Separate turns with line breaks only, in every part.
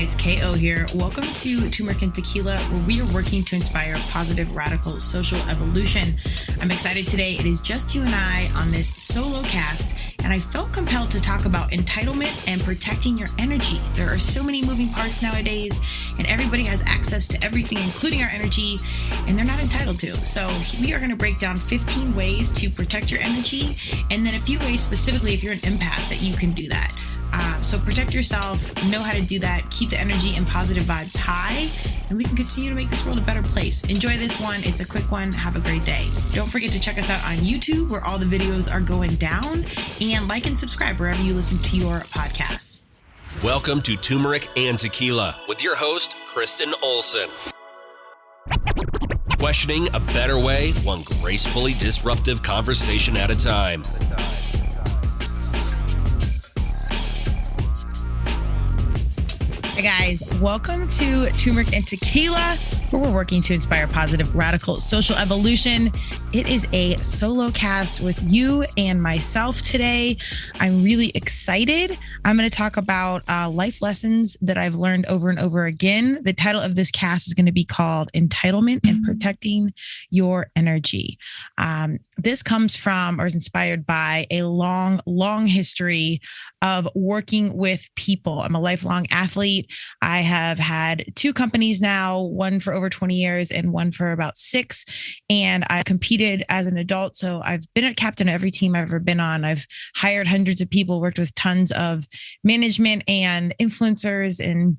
guys, KO here. Welcome to Turmeric and Tequila, where we are working to inspire positive, radical social evolution. I'm excited today. It is just you and I on this solo cast, and I felt compelled to talk about entitlement and protecting your energy. There are so many moving parts nowadays, and everybody has access to everything, including our energy, and they're not entitled to. So we are going to break down 15 ways to protect your energy, and then a few ways specifically if you're an empath that you can do that. So protect yourself, know how to do that, keep the energy and positive vibes high, and we can continue to make this world a better place. Enjoy this one. It's a quick one. Have a great day. Don't forget to check us out on YouTube, where all the videos are going down, and like and subscribe wherever you listen to your podcasts.
Welcome to Turmeric and Tequila with your host, Kristen Olson. Questioning a better way, one gracefully disruptive conversation at a time.
Hi guys, welcome to Turmeric and Tequila, where we're working to inspire positive, radical social evolution. It is a solo cast with you and myself today. I'm really excited. I'm going to talk about life lessons that I've learned over and over again. The title of this cast is going to be called Entitlement and Protecting Your Energy. This comes from or is inspired by a long history of working with people. I'm a lifelong athlete. I have had 2 companies now, one for over 20 years and one for about 6. And I competed as an adult. So I've been a captain of every team I've ever been on. I've hired hundreds of people, worked with tons of management and influencers, and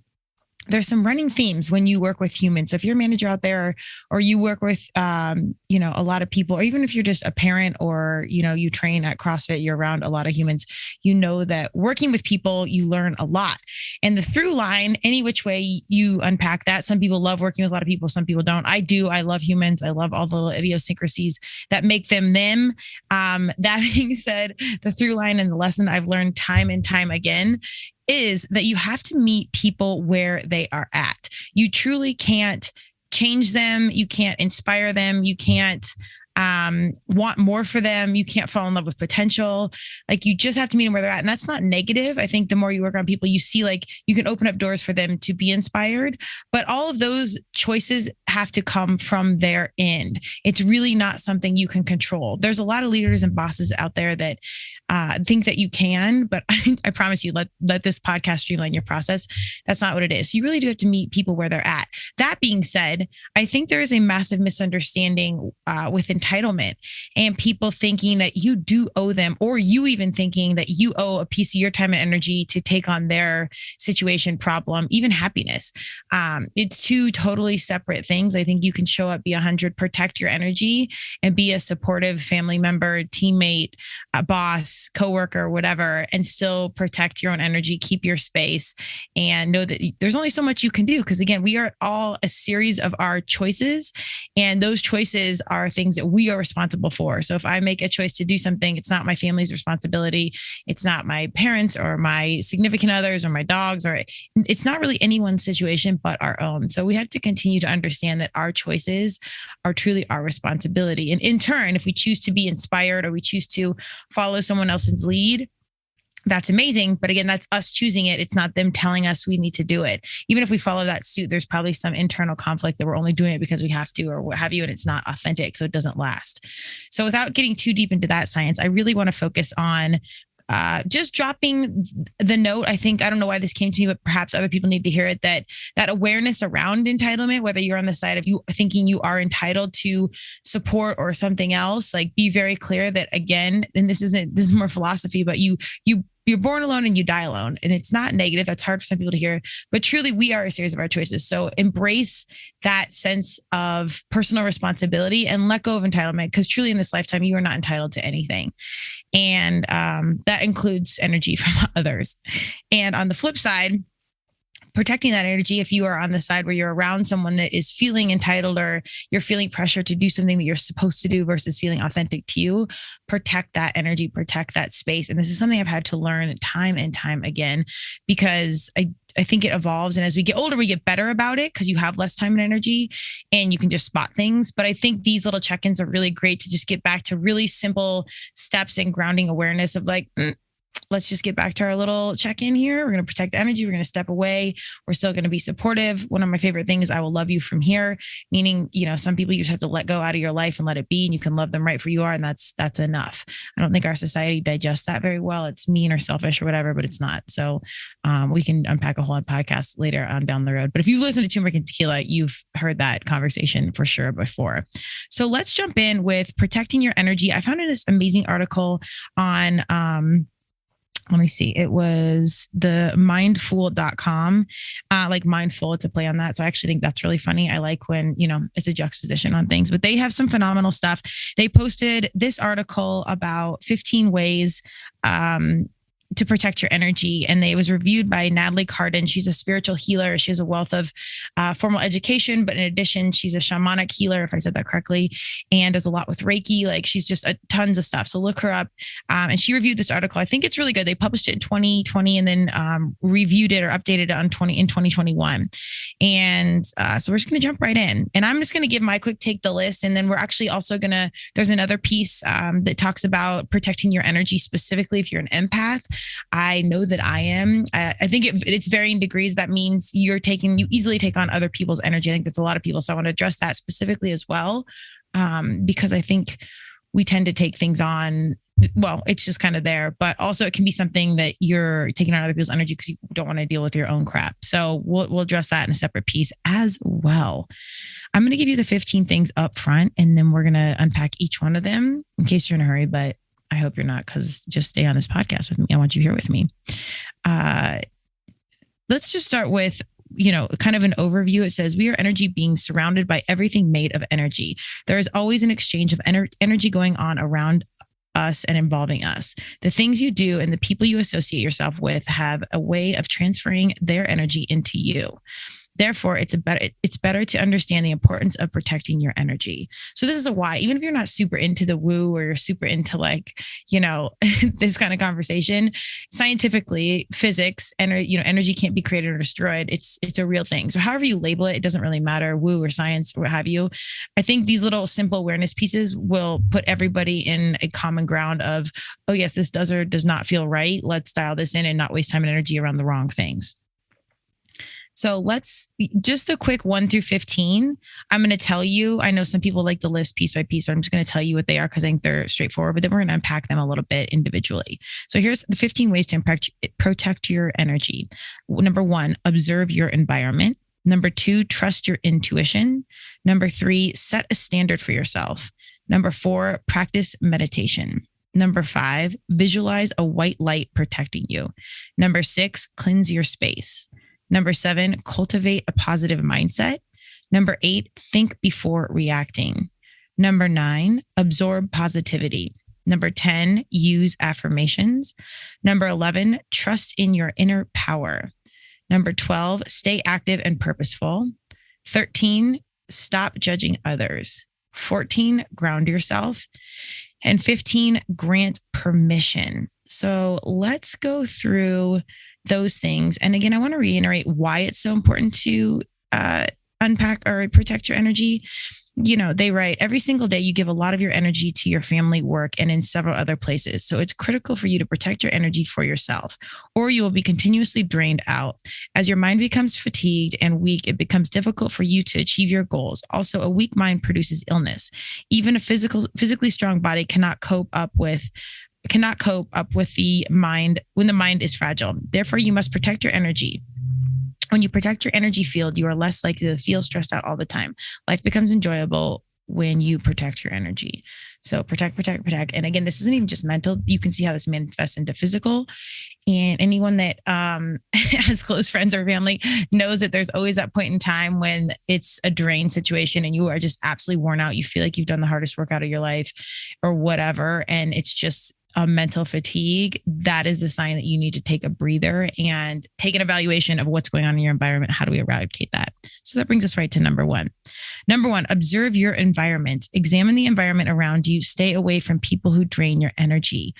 there's some running themes when you work with humans. So if you're a manager out there, or you work with, a lot of people, or even if you're just a parent, or, you train at CrossFit, you're around a lot of humans, you know that working with people, you learn a lot. And the through line, any which way you unpack that, some people love working with a lot of people, some people don't. I do. I love humans. I love all the little idiosyncrasies that make them them. That being said, the through line and the lesson I've learned time and time again is that you have to meet people where they are at. You truly can't change them. You can't inspire them. You can't want more for them. You can't fall in love with potential. Like, you just have to meet them where they're at. And that's not negative. I think the more you work on people, you see like you can open up doors for them to be inspired, but all of those choices have to come from their end. It's really not something you can control. There's a lot of leaders and bosses out there that think that you can, but I promise you, let this podcast streamline your process. That's not what it is. You really do have to meet people where they're at. That being said, I think there is a massive misunderstanding with entitlement and people thinking that you do owe them, or you even thinking that you owe a piece of your time and energy to take on their situation, problem, even happiness. It's 2 totally separate things. I think you can show up, be 100, protect your energy, and be a supportive family member, teammate, boss, coworker, whatever, and still protect your own energy, keep your space, and know that there's only so much you can do. Because again, we are all a series of our choices, and those choices are things that we are responsible for. So if I make a choice to do something, it's not my family's responsibility. It's not my parents or my significant others or my dogs, or it's not really anyone's situation but our own. So we have to continue to understand that our choices are truly our responsibility. And in turn, if we choose to be inspired or we choose to follow someone else's lead, that's amazing. But again, that's us choosing it. It's not them telling us we need to do it. Even if we follow that suit, there's probably some internal conflict that we're only doing it because we have to, or what have you, and it's not authentic, so it doesn't last. So without getting too deep into that science, I really want to focus on just dropping the note. I don't know why this came to me, but perhaps other people need to hear it, that awareness around entitlement, whether you're on the side of you thinking you are entitled to support or something else, like, be very clear that, again, and this is more philosophy, but you're born alone and you die alone. And it's not negative. That's hard for some people to hear, but truly we are a series of our choices. So embrace that sense of personal responsibility and let go of entitlement, because truly in this lifetime, you are not entitled to anything. And that includes energy from others. And on the flip side, protecting that energy, if you are on the side where you're around someone that is feeling entitled, or you're feeling pressure to do something that you're supposed to do versus feeling authentic to you, protect that energy, protect that space. And this is something I've had to learn time and time again, because I think it evolves. And as we get older, we get better about it because you have less time and energy and you can just spot things. But I think these little check-ins are really great to just get back to really simple steps and grounding awareness of like, let's just get back to our little check-in here. We're going to protect the energy. We're going to step away. We're still going to be supportive. One of my favorite things, I will love you from here, meaning, some people you just have to let go out of your life and let it be, and you can love them right for you are. And that's enough. I don't think our society digests that very well. It's mean or selfish or whatever, but it's not. So we can unpack a whole podcast later on down the road. But if you've listened to Turmeric and Tequila, you've heard that conversation for sure before. So let's jump in with protecting your energy. I found this amazing article on, let me see. It was the mindful.com, like mindful. It's a play on that. So I actually think that's really funny. I like when, it's a juxtaposition on things, but they have some phenomenal stuff. They posted this article about 15 ways, to protect your energy. And it was reviewed by Natalie Cardin. She's a spiritual healer. She has a wealth of formal education, but in addition, she's a shamanic healer, if I said that correctly, and does a lot with Reiki. Like she's just tons of stuff. So look her up. And she reviewed this article. I think it's really good. They published it in 2020 and then reviewed it or updated it in 2021. And so we're just going to jump right in. And I'm just going to give my quick take the list. And then we're actually also there's another piece that talks about protecting your energy, specifically if you're an empath. I know that I am. I think it's varying degrees. That means you easily take on other people's energy. I think that's a lot of people. So I want to address that specifically as well, because I think we tend to take things on. Well, it's just kind of there, but also it can be something that you're taking on other people's energy because you don't want to deal with your own crap. So we'll address that in a separate piece as well. I'm going to give you the 15 things up front, and then we're going to unpack each one of them in case you're in a hurry, but I hope you're not, because just stay on this podcast with me. I want you here with me. Let's just start with, kind of an overview. It says, we are energy beings surrounded by everything made of energy. There is always an exchange of energy going on around us and involving us. The things you do and the people you associate yourself with have a way of transferring their energy into you. Therefore, it's better to understand the importance of protecting your energy. So this is a why. Even if you're not super into the woo or you're super into this kind of conversation, scientifically, physics and energy can't be created or destroyed. It's a real thing. So however you label it, it doesn't really matter, woo or science or what have you. I think these little simple awareness pieces will put everybody in a common ground of, oh yes, this does or does not feel right. Let's dial this in and not waste time and energy around the wrong things. So let's just a quick 1 through 15. I'm going to tell you, I know some people like the list piece by piece, but I'm just going to tell you what they are because I think they're straightforward, but then we're going to unpack them a little bit individually. So here's the 15 ways to protect your energy. Number 1, observe your environment. Number 2, trust your intuition. Number 3, set a standard for yourself. Number 4, practice meditation. Number 5, visualize a white light protecting you. Number 6, cleanse your space. Number 7, cultivate a positive mindset. Number 8, think before reacting. Number 9, absorb positivity. Number 10, use affirmations. Number 11, trust in your inner power. Number 12, stay active and purposeful. 13, stop judging others. 14, ground yourself. And 15, grant permission. So let's go through those things. And again, I want to reiterate why it's so important to unpack or protect your energy. They write, every single day you give a lot of your energy to your family, work, and in several other places. So it's critical for you to protect your energy for yourself, or you will be continuously drained out. As your mind becomes fatigued and weak, it becomes difficult for you to achieve your goals. Also, a weak mind produces illness. Even a physically strong body cannot cope up with the mind when the mind is fragile. Therefore, you must protect your energy. When you protect your energy field, you are less likely to feel stressed out all the time. Life becomes enjoyable when you protect your energy. So protect. And again, this isn't even just mental. You can see how this manifests into physical. And anyone that has close friends or family knows that there's always that point in time when it's a drain situation and you are just absolutely worn out. You feel like you've done the hardest work out of your life or whatever. And it's just a mental fatigue. That is the sign that you need to take a breather and take an evaluation of what's going on in your environment. How do we eradicate that? So that brings us right to number 1. Number 1, observe your environment. Examine the environment around you. Stay away from people who drain your energy.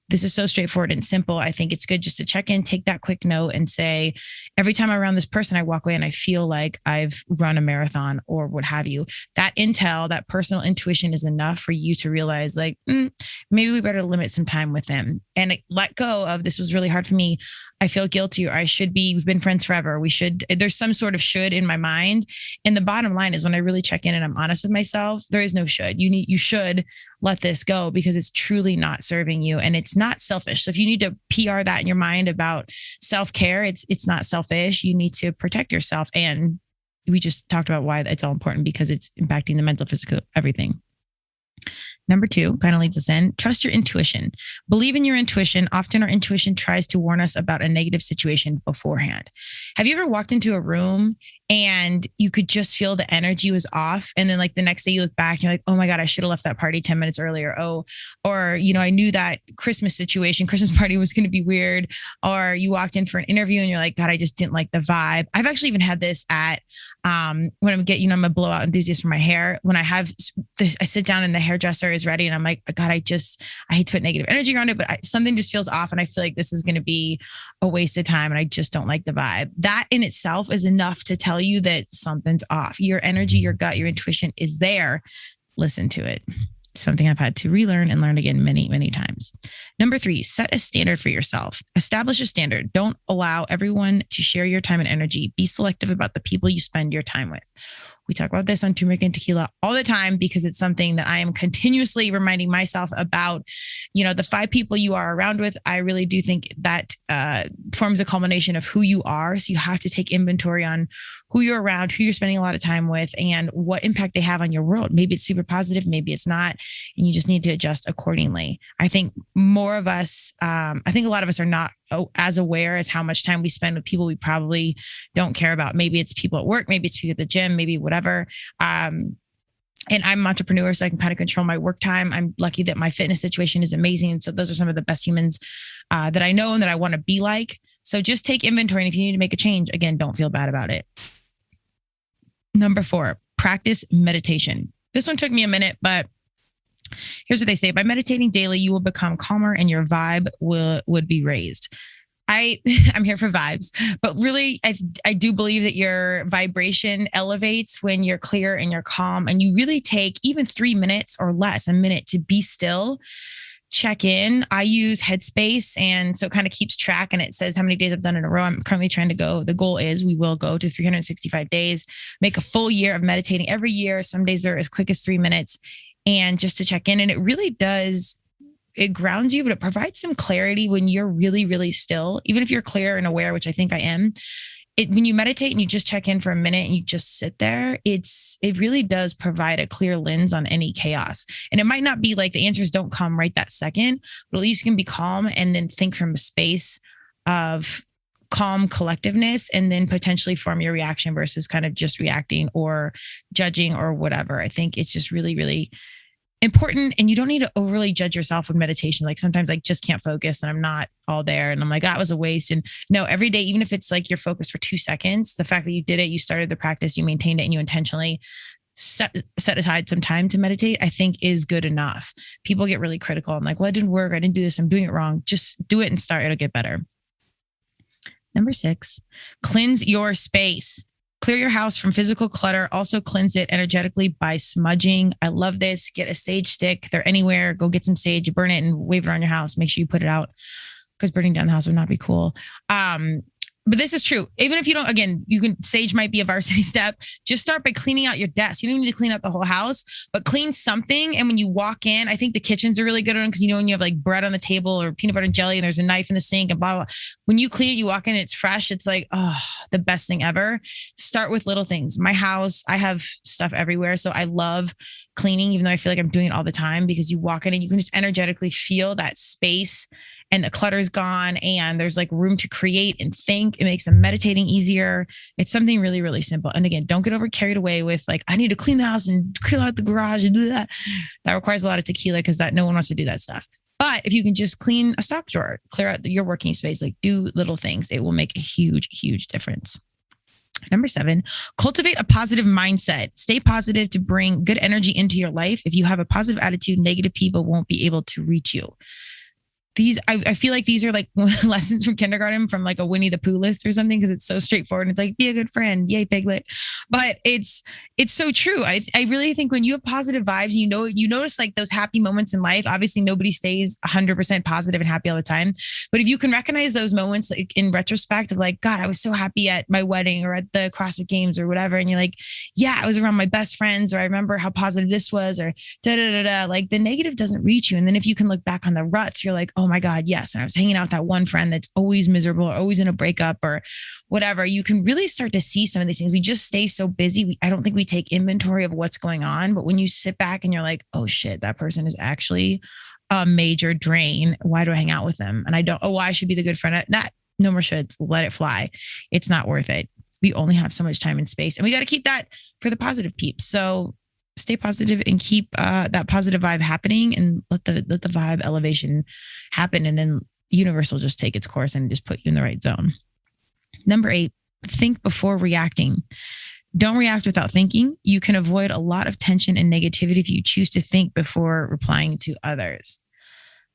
this is so straightforward and simple. I think it's good just to check in, take that quick note and say, every time I'm around this person, I walk away and I feel like I've run a marathon or what have you. That intel, that personal intuition is enough for you to realize like, maybe we better limit some time with them and let go of this was really hard for me. I feel guilty or I should be, we've been friends forever. There's some sort of should in my mind. And the bottom line is when I really check in and I'm honest with myself, there is no should. You should let this go because it's truly not serving you and it's not selfish. So if you need to PR that in your mind about self-care, it's not selfish. You need to protect yourself. And we just talked about why it's all important because it's impacting the mental, physical, everything. Number 2 kind of leads us in. Trust your intuition. Believe in your intuition. Often our intuition tries to warn us about a negative situation beforehand. Have you ever walked into a room and you could just feel the energy was off? And then like the next day you look back and you're like, oh my God, I should have left that party 10 minutes earlier. Oh, or, I knew that Christmas party was going to be weird. Or you walked in for an interview and you're like, God, I just didn't like the vibe. I've actually even had this at, when I'm a blowout enthusiast for my hair. When I sit down and the hairdresser is ready and I'm like, God, I hate to put negative energy around it, but something just feels off. And I feel like this is going to be a waste of time. And I just don't like the vibe. That in itself is enough to tell you that something's off. Your energy, your gut, your intuition is there. Listen to it. Something I've had to relearn and learn again many, many times. Number 3, set a standard for yourself. Establish a standard. Don't allow everyone to share your time and energy. Be selective about the people you spend your time with. We talk about this on Turmeric and Tequila all the time because it's something that I am continuously reminding myself about. The 5 people you are around with, I really do think that forms a culmination of who you are. So you have to take inventory on who you're around, who you're spending a lot of time with, and what impact they have on your world. Maybe it's super positive, maybe it's not, and you just need to adjust accordingly. I think more of us, I think a lot of us are not as aware as how much time we spend with people we probably don't care about. Maybe it's people at work, maybe it's people at the gym, maybe whatever. And I'm an entrepreneur, so I can kind of control my work time. I'm lucky that my fitness situation is amazing. And so those are some of the best humans that I know and that I want to be like. So just take inventory. And if you need to make a change, again, don't feel bad about it. Number 4, practice meditation. This one took me a minute, but here's what they say. By meditating daily, you will become calmer and your vibe would be raised. I'm here for vibes, but really, I do believe that your vibration elevates when you're clear and you're calm and you really take even 3 minutes or less, a minute to be still, check in. I use Headspace. And so it kind of keeps track and it says how many days I've done in a row. I'm currently trying to go. The goal is we will go to 365 days, make a full year of meditating every year. Some days are as quick as 3 minutes and just to check in. And it really does. It grounds you, but it provides some clarity when you're really, really still, even if you're clear and aware, which I think I am. When you meditate and you just check in for a minute and you just sit there, it really does provide a clear lens on any chaos. And it might not be like the answers don't come right that second, but at least you can be calm and then think from a space of calm collectiveness and then potentially form your reaction versus kind of just reacting or judging or whatever. I think it's just really, really important. And you don't need to overly judge yourself with meditation. Like sometimes I just can't focus and I'm not all there. And I'm like, that was a waste. And no, every day, even if it's like you're focused for 2 seconds, the fact that you did it, you started the practice, you maintained it, and you intentionally set aside some time to meditate, I think is good enough. People get really critical. I'm like, well, it didn't work. I didn't do this. I'm doing it wrong. Just do it and start. It'll get better. Number 6, cleanse your space. Clear your house from physical clutter. Also cleanse it energetically by smudging. I love this. Get a sage stick. They're anywhere. Go get some sage, burn it and wave it around your house. Make sure you put it out because burning down the house would not be cool. But this is true. Even if you don't, again, sage might be a varsity step. Just start by cleaning out your desk. You don't need to clean out the whole house, but clean something. And when you walk in, I think the kitchens are really good on because when you have like bread on the table or peanut butter and jelly and there's a knife in the sink and blah, blah, blah. When you clean it, you walk in, it's fresh. It's like, oh, the best thing ever. Start with little things. My house, I have stuff everywhere. So I love cleaning, even though I feel like I'm doing it all the time because you walk in and you can just energetically feel that space and the clutter's gone and there's like room to create and think. It makes the meditating easier. It's something really, really simple. And again, don't get carried away with like, I need to clean the house and clear out the garage and do that. That requires a lot of tequila because no one wants to do that stuff. But if you can just clean a stock drawer, clear out your working space, like do little things, it will make a huge, huge difference. Number 7, cultivate a positive mindset. Stay positive to bring good energy into your life. If you have a positive attitude, negative people won't be able to reach you. I feel like these are like lessons from kindergarten from like a Winnie the Pooh list or something, because it's so straightforward. And it's like, be a good friend. Yay, Piglet. But it's so true. I really think when you have positive vibes, you notice like those happy moments in life. Obviously, nobody stays 100% positive and happy all the time. But if you can recognize those moments like in retrospect of like, God, I was so happy at my wedding or at the CrossFit Games or whatever. And you're like, yeah, I was around my best friends, or I remember how positive this was, or da da da da. Like the negative doesn't reach you. And then if you can look back on the ruts, you're like, oh my God, yes. And I was hanging out with that one friend that's always miserable or always in a breakup or whatever. You can really start to see some of these things. We just stay so busy. I don't think we take inventory of what's going on. But when you sit back and you're like, oh shit, that person is actually a major drain. Why do I hang out with them? And I should be the good friend. No more shoulds. Let it fly. It's not worth it. We only have so much time and space, and we got to keep that for the positive peeps. So stay positive and keep that positive vibe happening, and let the vibe elevation happen. And then the universe will just take its course and just put you in the right zone. Number 8, think before reacting. Don't react without thinking. You can avoid a lot of tension and negativity if you choose to think before replying to others.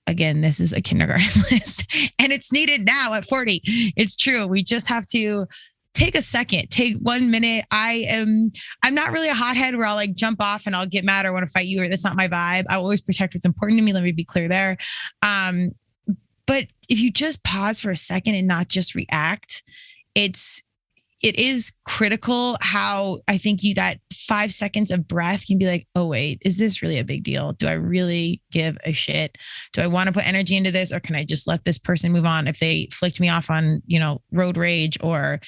Again, this is a kindergarten list, and it's needed now at 40. It's true. We just have to take a second, take 1 minute. I'm not really a hothead where I'll like jump off and I'll get mad or want to fight you, or that's not my vibe. I always protect what's important to me. Let me be clear there. But if you just pause for a second and not just react, it is critical how I think that 5 seconds of breath can be like, oh, wait, is this really a big deal? Do I really give a shit? Do I want to put energy into this, or can I just let this person move on if they flicked me off on, road rage, or,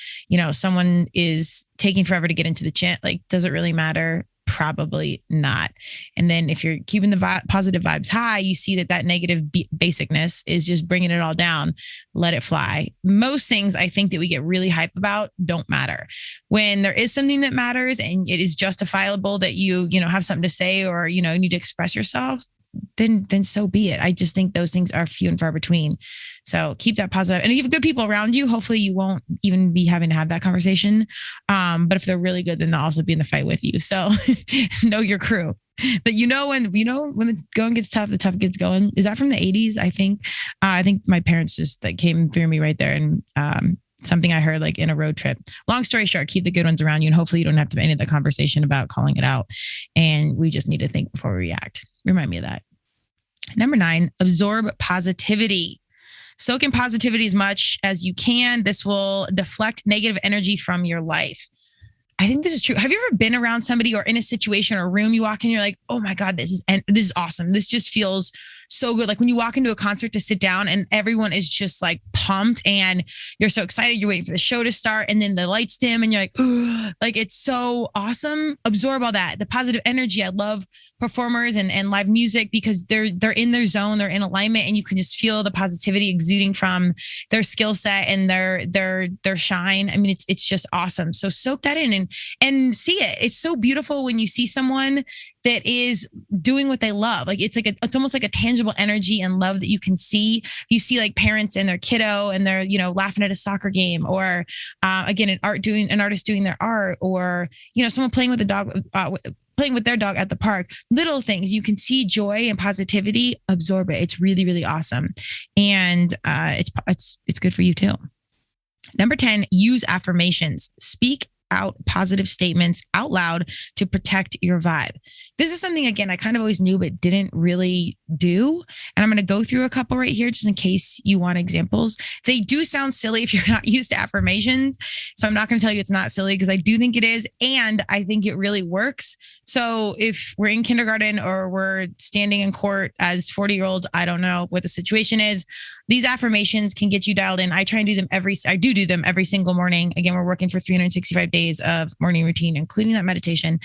someone is taking forever to get into the chat? Like, does it really matter? Probably not. And then if you're keeping the positive vibes high, you see that negative basicness is just bringing it all down. Let it fly. Most things I think that we get really hype about don't matter. When there is something that matters and it is justifiable that you have something to say, or, need to express yourself, then so be it. I just think those things are few and far between. So keep that positive. And if you have good people around you, hopefully you won't even be having to have that conversation. But if they're really good, then they'll also be in the fight with you. So know your crew. But when the going gets tough, the tough gets going. Is that from the 80s? I think my parents just that came through me right there. And something I heard like in a road trip. Long story short, keep the good ones around you, and hopefully you don't have to end the conversation about calling it out. And we just need to think before we react. Remind me of that. Number 9, absorb positivity. Soak in positivity as much as you can. This will deflect negative energy from your life. I think this is true. Have you ever been around somebody or in a situation or a room you walk in, you're like, oh my God, this is awesome. This just feels so good. Like when you walk into a concert to sit down and everyone is just like pumped and you're so excited. You're waiting for the show to start and then the lights dim and you're like, oh, like it's so awesome. Absorb all that. The positive energy. I love performers and live music because they're in their zone, they're in alignment, and you can just feel the positivity exuding from their skill set and their shine. I mean, it's just awesome. So soak that in and see it. It's so beautiful when you see someone that is doing what they love. Like it's almost like a tangible energy and love that you can see. You see like parents and their kiddo and they're, laughing at a soccer game, or again, an artist doing their art, or, someone playing with a dog, playing with their dog at the park. Little things, you can see joy and positivity. Absorb it. It's really, really awesome. And it's good for you too. Number 10, use affirmations. Speak out positive statements out loud to protect your vibe. This is something, again, I kind of always knew, but didn't really do. And I'm going to go through a couple right here, just in case you want examples. They do sound silly if you're not used to affirmations. So I'm not going to tell you it's not silly, because I do think it is. And I think it really works. So if we're in kindergarten or we're standing in court as 40-year-old, I don't know what the situation is, these affirmations can get you dialed in. I try and do them I do them every single morning. Again, we're working for 365 days of morning routine, including that meditation.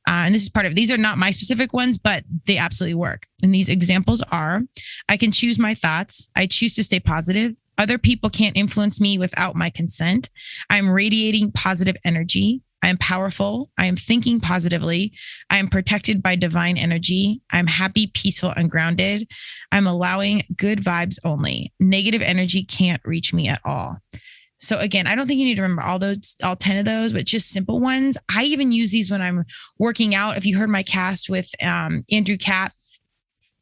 And this is part of it. These are not my specific ones, but they absolutely work. And these examples are: I can choose my thoughts. I choose to stay positive. Other people can't influence me without my consent. I'm radiating positive energy. I am powerful. I am thinking positively. I am protected by divine energy. I'm happy, peaceful, and grounded. I'm allowing good vibes only. Negative energy can't reach me at all. So again, I don't think you need to remember all 10 of those, but just simple ones. I even use these when I'm working out. If you heard my cast with Andrew Capp,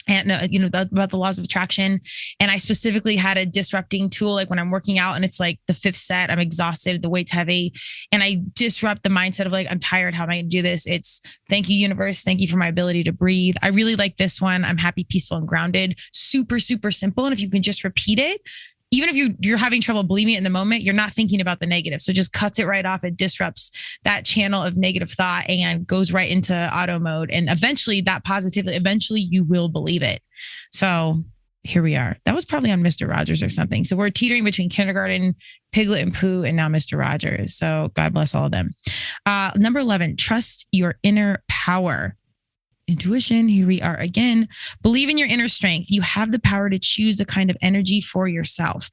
and about the laws of attraction. And I specifically had a disrupting tool, like when I'm working out and it's like the 5th set, I'm exhausted, the weight's heavy, and I disrupt the mindset of like, I'm tired. How am I going to do this? It's thank you, universe. Thank you for my ability to breathe. I really like this one. I'm happy, peaceful, and grounded. Super, super simple. And if you can just repeat it, even if you're having trouble believing it in the moment, you're not thinking about the negative. So it just cuts it right off. It disrupts that channel of negative thought and goes right into auto mode. And eventually eventually you will believe it. So here we are. That was probably on Mr. Rogers or something. So we're teetering between kindergarten, Piglet and Pooh, and now Mr. Rogers. So God bless all of them. Number 11, trust your inner power. Intuition, here we are again. Believe in your inner strength. You have the power to choose the kind of energy for yourself.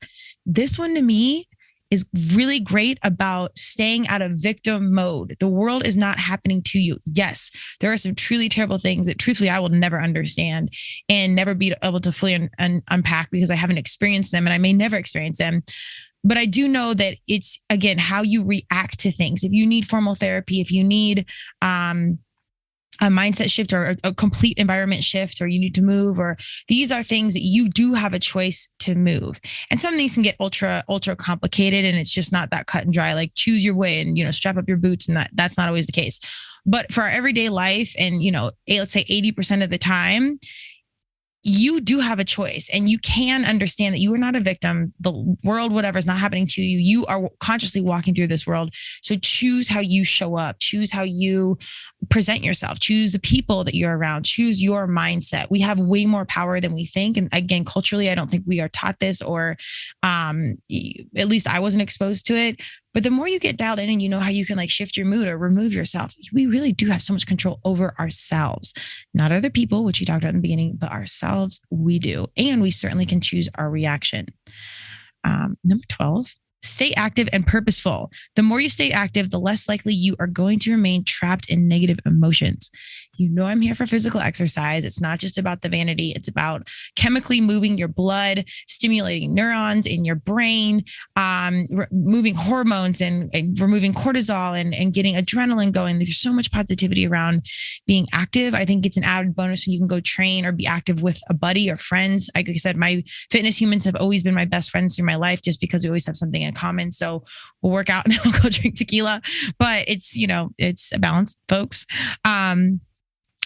This one to me is really great about staying out of victim mode. The world is not happening to you. Yes, there are some truly terrible things that truthfully I will never understand and never be able to fully unpack because I haven't experienced them and I may never experience them. But I do know that it's, again, how you react to things. If you need formal therapy, if you need a mindset shift or a complete environment shift, or you need to move, or these are things that you do have a choice to move. And some things can get ultra complicated and it's just not that cut and dry, like choose your way and, strap up your boots. And that's not always the case. But for our everyday life and, let's say 80% of the time, you do have a choice and you can understand that you are not a victim. The world, whatever is not happening to you. You are consciously walking through this world. So choose how you show up, choose how you present yourself, choose the people that you're around, choose your mindset. We have way more power than we think. And again, culturally, I don't think we are taught this, or at least I wasn't exposed to it. But the more you get dialed in and you know how you can like shift your mood or remove yourself, we really do have so much control over ourselves, not other people, which you talked about in the beginning, but ourselves, we do. And we certainly can choose our reaction. Number 12, stay active and purposeful. The more you stay active, the less likely you are going to remain trapped in negative emotions. I'm here for physical exercise. It's not just about the vanity. It's about chemically moving your blood, stimulating neurons in your brain, moving hormones and removing cortisol and getting adrenaline going. There's so much positivity around being active. I think it's an added bonus when you can go train or be active with a buddy or friends. Like I said, my fitness humans have always been my best friends through my life just because we always have something in common. So we'll work out and then we'll go drink tequila. But it's, it's a balance, folks.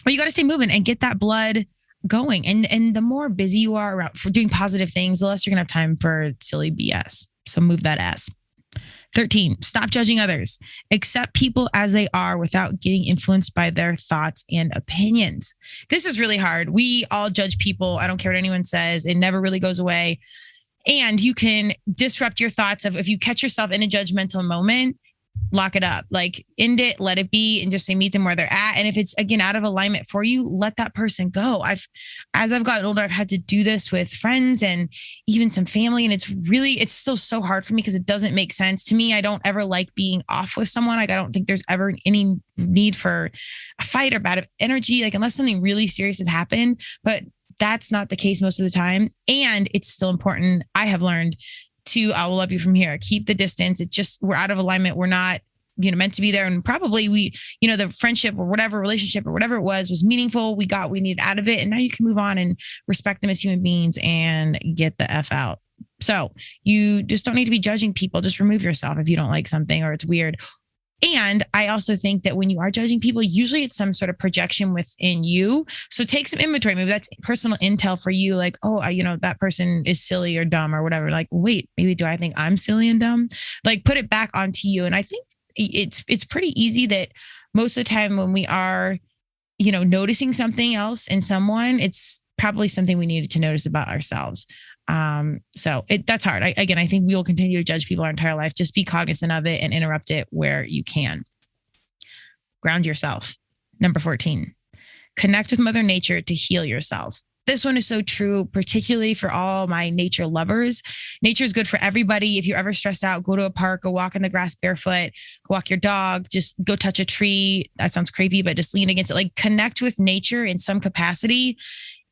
But you got to stay moving and get that blood going. And the more busy you are around for doing positive things, the less you're going to have time for silly BS. So move that ass. 13, stop judging others. Accept people as they are without getting influenced by their thoughts and opinions. This is really hard. We all judge people. I don't care what anyone says. It never really goes away. And you can disrupt your thoughts of if you catch yourself in a judgmental moment, lock it up, like end it, let it be, and just say, meet them where they're at. And if it's again out of alignment for you, let that person go. As I've gotten older, I've had to do this with friends and even some family. And it's still so hard for me because it doesn't make sense to me. I don't ever like being off with someone. Like I don't think there's ever any need for a fight or bad energy, like unless something really serious has happened, but that's not the case most of the time. And it's still important. I have learned I will love you from here. Keep the distance. It's just, we're out of alignment. We're not, meant to be there. And probably the friendship or whatever relationship or whatever it was meaningful. We needed out of it. And now you can move on and respect them as human beings and get the F out. So you just don't need to be judging people. Just remove yourself if you don't like something or it's weird. And I also think that when you are judging people, usually it's some sort of projection within you. So take some inventory. Maybe that's personal intel for you. Like, oh, that person is silly or dumb or whatever. Like, wait, maybe do I think I'm silly and dumb? Like put it back onto you. And I think it's pretty easy that most of the time when we are, noticing something else in someone, it's probably something we needed to notice about ourselves. So that's hard. I think we will continue to judge people our entire life. Just be cognizant of it and interrupt it where you can. Ground yourself. Number 14, connect with Mother Nature to heal yourself. This one is so true, particularly for all my nature lovers. Nature is good for everybody. If you're ever stressed out, go to a park, go walk in the grass barefoot, go walk your dog, just go touch a tree. That sounds creepy, but just lean against it. Like connect with nature in some capacity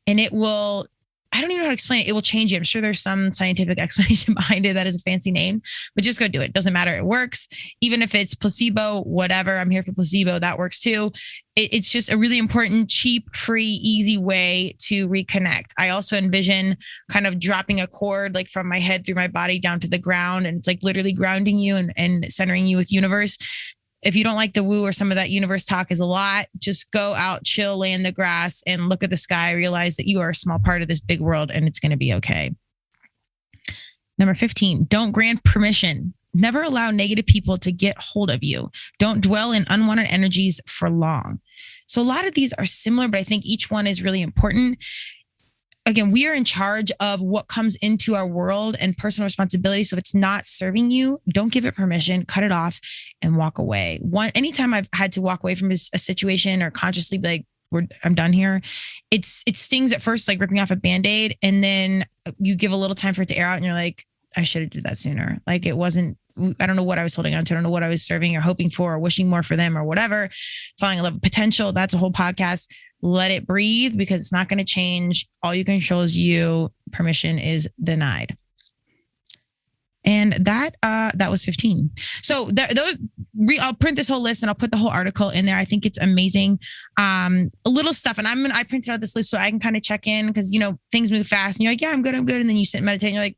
and it will I don't even know how to explain it. It will change you. I'm sure there's some scientific explanation behind it that is a fancy name, but just go do it. Doesn't matter. It works. Even if it's placebo, whatever. I'm here for placebo. That works too. It's just a really important, cheap, free, easy way to reconnect. I also envision kind of dropping a cord like from my head through my body down to the ground. And it's like literally grounding you and centering you with universe. If you don't like the woo or some of that universe talk is a lot, just go out, chill, lay in the grass and look at the sky, realize that you are a small part of this big world and it's going to be okay. Number 15, don't grant permission. Never allow negative people to get hold of you. Don't dwell in unwanted energies for long. So a lot of these are similar, but I think each one is really important. Again, we are in charge of what comes into our world and personal responsibility. So if it's not serving you, don't give it permission, cut it off and walk away. Anytime I've had to walk away from a situation or consciously be like, I'm done here. It stings at first, like ripping off a Band-Aid. And then you give a little time for it to air out and you're like, I should have did that sooner. Like it wasn't, I don't know what I was holding on to. I don't know what I was serving or hoping for or wishing more for them or whatever. Falling in love with potential. That's a whole podcast. Let it breathe because it's not going to change. All you can control is you. Permission is denied. And that was 15. So I'll print this whole list and I'll put the whole article in there. I think it's amazing. A little stuff. And I printed out this list so I can kind of check in because, things move fast and you're like, yeah, I'm good. And then you sit and meditate and you're like,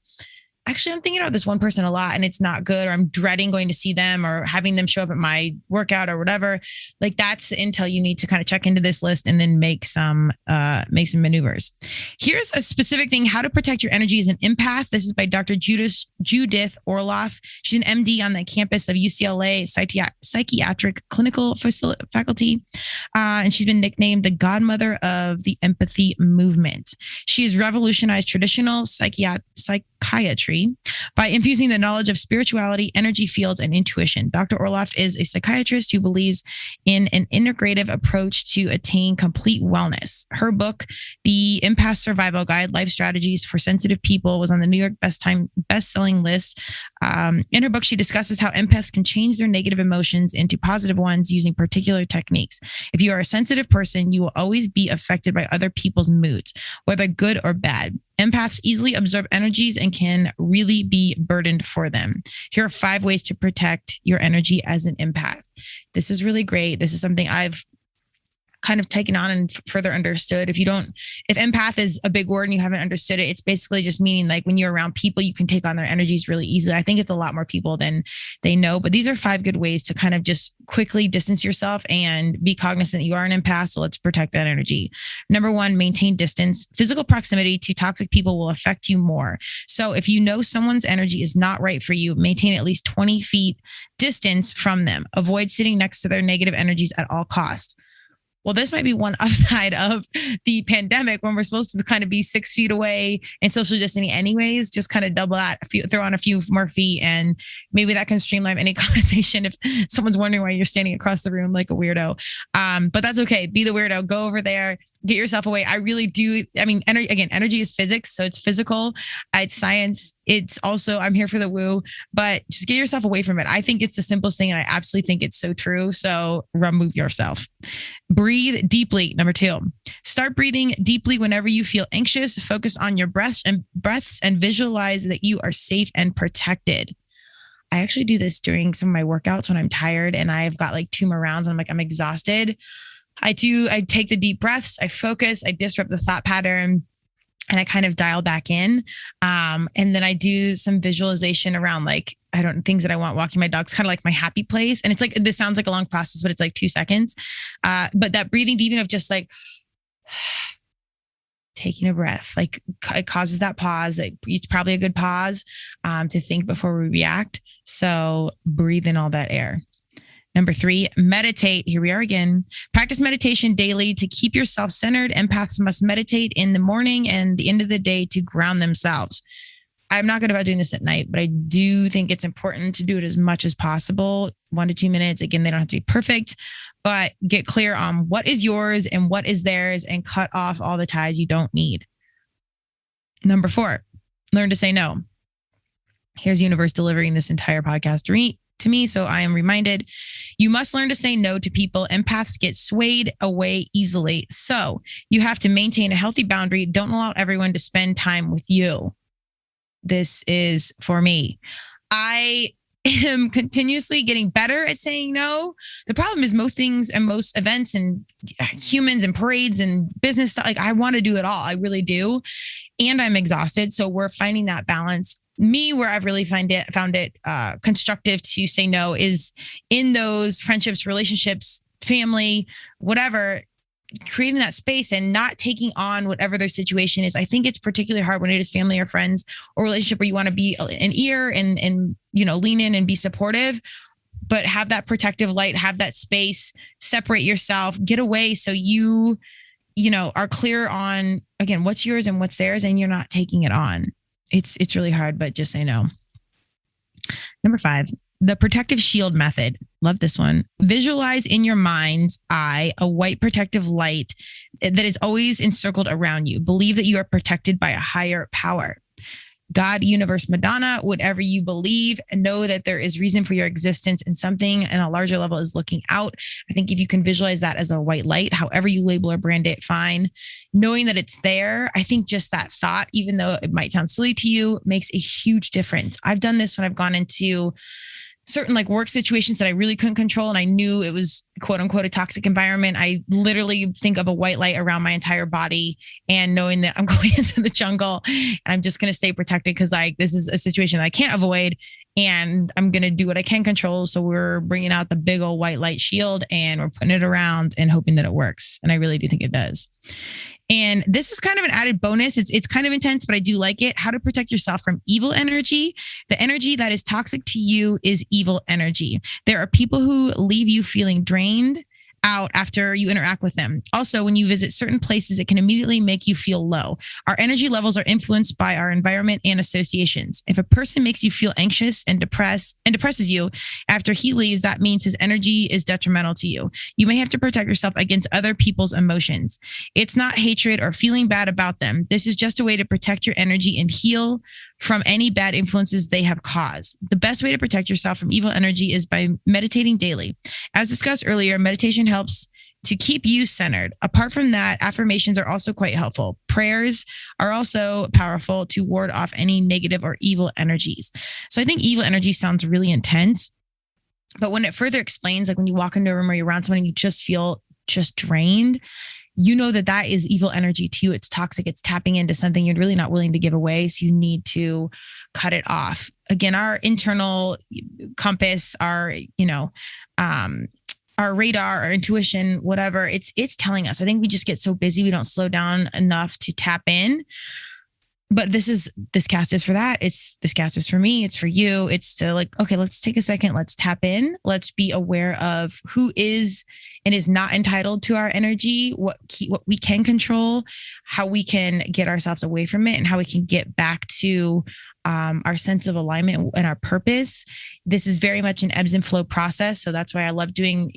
actually, I'm thinking about this one person a lot and it's not good, or I'm dreading going to see them or having them show up at my workout or whatever. Like that's the intel you need to kind of check into this list and then make some maneuvers. Here's a specific thing, how to protect your energy as an empath. This is by Dr. Judith Orloff. She's an MD on the campus of UCLA Psychiatric Clinical Faculty. And she's been nicknamed the godmother of the empathy movement. She has revolutionized traditional psychiatry by infusing the knowledge of spirituality, energy fields, and intuition. Dr. Orloff is a psychiatrist who believes in an integrative approach to attain complete wellness. Her book, The Empath Survival Guide, Life Strategies for Sensitive People, was on the New York best-selling list. In her book, she discusses how empaths can change their negative emotions into positive ones using particular techniques. If you are a sensitive person, you will always be affected by other people's moods, whether good or bad. Empaths easily absorb energies and can really be burdened for them. Here are 5 ways to protect your energy as an empath. This is really great. This is something I've kind of taken on and further understood. If empath is a big word and you haven't understood it, it's basically just meaning like when you're around people, you can take on their energies really easily. I think it's a lot more people than they know, but these are 5 good ways to kind of just quickly distance yourself and be cognizant that you are an empath. So let's protect that energy. Number 1, maintain distance. Physical proximity to toxic people will affect you more. So if you know someone's energy is not right for you, maintain at least 20 feet distance from them. Avoid sitting next to their negative energies at all costs. Well, this might be one upside of the pandemic when we're supposed to kind of be 6 feet away and social distancing anyways, just kind of double that, throw on a few more feet, and maybe that can streamline any conversation if someone's wondering why you're standing across the room like a weirdo. But that's okay. Be the weirdo. Go over there. Get yourself away. I really do. I mean, energy is physics. So it's physical. It's science. It's also, I'm here for the woo, but just get yourself away from it. I think it's the simplest thing. And I absolutely think it's so true. So remove yourself. Breathe deeply. Number 2, start breathing deeply whenever you feel anxious. Focus on your breaths and visualize that you are safe and protected. I actually do this during some of my workouts when I'm tired and I've got like 2 more rounds and I'm exhausted. I take the deep breaths. I focus. I disrupt the thought pattern. And I kind of dial back in. And then I do some visualization around things that I want. Walking my dog's kind of like my happy place. And it's like, this sounds like a long process, but it's like 2 seconds. But that breathing deep enough, just like taking a breath, like it causes that pause. It's probably a good pause to think before we react. So breathe in all that air. Number 3, meditate. Here we are again. Practice meditation daily to keep yourself centered. Empaths must meditate in the morning and the end of the day to ground themselves. I'm not good about doing this at night, but I do think it's important to do it as much as possible. 1 to 2 minutes. Again, they don't have to be perfect, but get clear on what is yours and what is theirs and cut off all the ties you don't need. Number 4, learn to say no. Here's universe delivering this entire podcast to me. So I am reminded You must learn to say no to people. Empaths get swayed away easily. So you have to maintain a healthy boundary. Don't allow everyone to spend time with you. This is for me. I am continuously getting better at saying no. The problem is most things and most events and humans and parades and business stuff, like I want to do it all. I really do. And I'm exhausted. So we're finding that balance. Me, where I've really found it constructive to say no is in those friendships, relationships, family, whatever, creating that space and not taking on whatever their situation is. I think it's particularly hard when it is family or friends or relationship where you want to be an ear and lean in and be supportive, but have that protective light, have that space, separate yourself, get away. So you are clear on, again, what's yours and what's theirs, and you're not taking it on. It's really hard, but just say no. Number 5, the protective shield method. Love this one. Visualize in your mind's eye a white protective light that is always encircled around you. Believe that you are protected by a higher power. God, universe, Madonna, whatever you believe, and know that there is reason for your existence and something and a larger level is looking out. I think if you can visualize that as a white light, however you label or brand it, fine. Knowing that it's there, I think just that thought, even though it might sound silly to you, makes a huge difference. I've done this when I've gone into certain work situations that I really couldn't control. And I knew it was quote unquote a toxic environment. I literally think of a white light around my entire body and knowing that I'm going into the jungle and I'm just going to stay protected because this is a situation that I can't avoid and I'm going to do what I can control. So we're bringing out the big old white light shield and we're putting it around and hoping that it works. And I really do think it does. And this is kind of an added bonus. It's kind of intense, but I do like it. How to protect yourself from evil energy. The energy that is toxic to you is evil energy. There are people who leave you feeling drained out after you interact with them. Also, when you visit certain places, it can immediately make you feel low. Our energy levels are influenced by our environment and associations. If a person makes you feel anxious and depresses you after he leaves, that means his energy is detrimental to you. You may have to protect yourself against other people's emotions. It's not hatred or feeling bad about them. This is just a way to protect your energy and heal from any bad influences they have caused. The best way to protect yourself from evil energy is by meditating daily. As discussed earlier, meditation helps to keep you centered. Apart from that, affirmations are also quite helpful. Prayers are also powerful to ward off any negative or evil energies. So I think evil energy sounds really intense, but when it further explains, when you walk into a room or you're around someone and you just feel drained, you know that is evil energy to you. It's toxic. It's tapping into something you're really not willing to give away. So you need to cut it off. Again, our internal compass, our radar, our intuition, whatever, it's telling us. I think we just get so busy. We don't slow down enough to tap in. But this cast is for that. This cast is for me. It's for you. It's to okay, let's take a second. Let's tap in. Let's be aware of who is and is not entitled to our energy, what we can control, how we can get ourselves away from it, and how we can get back to our sense of alignment and our purpose. This is very much an ebbs and flow process. So that's why I love doing,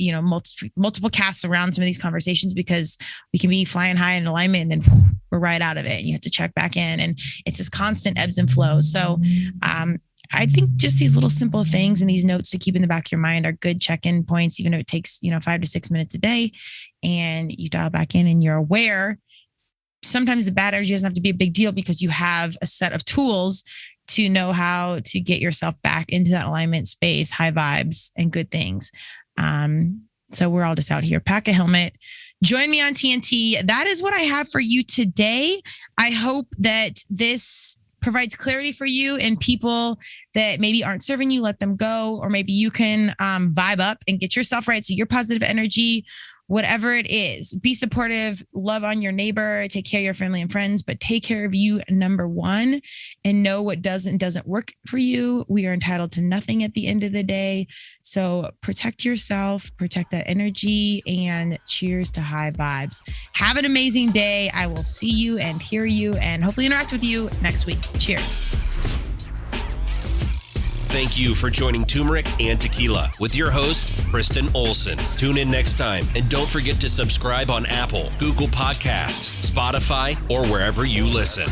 multiple casts around some of these conversations, because we can be flying high in alignment and then we're right out of it. And you have to check back in, and it's this constant ebbs and flows. So I think just these little simple things and these notes to keep in the back of your mind are good check-in points, even though it takes, 5 to 6 minutes a day, and you dial back in and you're aware. Sometimes the bad energy doesn't have to be a big deal because you have a set of tools to know how to get yourself back into that alignment space, high vibes and good things. So we're all just out here. Pack a helmet. Join me on TNT. That is what I have for you today. I hope that this provides clarity for you, and people that maybe aren't serving you, let them go. Or maybe you can vibe up and get yourself right. So your positive energy, whatever it is, be supportive, love on your neighbor, take care of your family and friends, but take care of you, number one, and know what doesn't work for you. We are entitled to nothing at the end of the day. So protect yourself, protect that energy, and cheers to high vibes. Have an amazing day. I will see you and hear you and hopefully interact with you next week. Cheers.
Thank you for joining Turmeric and Tequila with your host, Kristen Olson. Tune in next time, and don't forget to subscribe on Apple, Google Podcasts, Spotify, or wherever you listen.